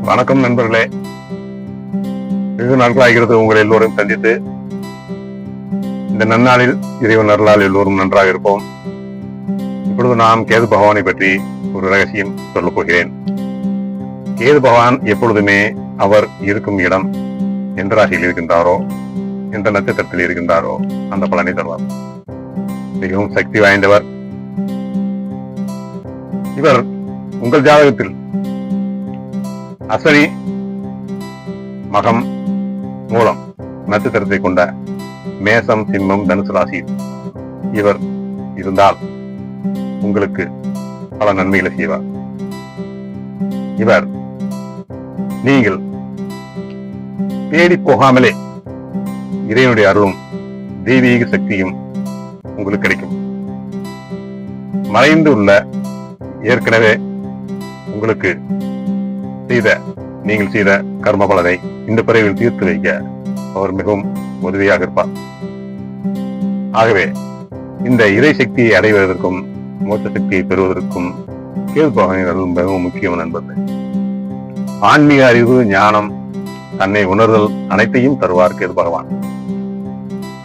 வணக்கம் நண்பர்களே. வெகு நாட்களாகிறது உங்கள் எல்லோரும் சந்தித்து. இந்த நன்னாளில் இறைவன் அருளால் எல்லோரும் நன்றாக இருப்போம். இப்பொழுது நாம் கேது பகவானை பற்றி ஒரு ரகசியம் சொல்லப் போகிறேன். கேது பகவான் எப்பொழுதுமே அவர் இருக்கும் இடம் எந்த ராசியில் இருக்கின்றாரோ, எந்த நட்சத்திரத்தில் இருக்கின்றாரோ அந்த பலனை தருவார். மிகவும் சக்தி வாய்ந்தவர் இவர். உங்கள் ஜாதகத்தில் அஸ்வினி, மகம், மூலம் நட்சத்திரத்தை கொண்ட மேசம், சிம்மம், தனுசு ராசியில் இவர் இருந்தால் உங்களுக்கு பல நன்மைகளை செய்வார். இவர் நீங்கள் தேடி போகாமலே இறைவனுடைய அருளும் தெய்வீக சக்தியும் உங்களுக்கு கிடைக்கும். மறைந்து உள்ள ஏற்கனவே உங்களுக்கு நீங்கள் செய்த கர்ம பலனை இந்த பிறவில் தீர்த்து வைக்க அவர் மிகவும் உதவியாக இருப்பார். ஆகவே இந்த இறை சக்தியை அடைவதற்கும் மோட்ச சக்தியை பெறுவதற்கும் கேது பகவான் மிகவும் முக்கியம் நண்பர்கள். ஆன்மீக அறிவு, ஞானம், தன்னை உணர்தல் அனைத்தையும் தருவார் கேது பகவான்.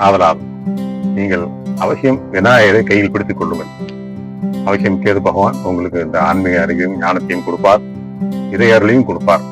ஆதலால் நீங்கள் அவசியம் விநாயகரை கையில் பிடித்துக் கொள்ளுங்கள். அவசியம் கேது பகவான் உங்களுக்கு இந்த ஆன்மீக அறிவையும் ஞானத்தையும் கொடுப்பார், இறை அருளையும் கொடுப்பார்.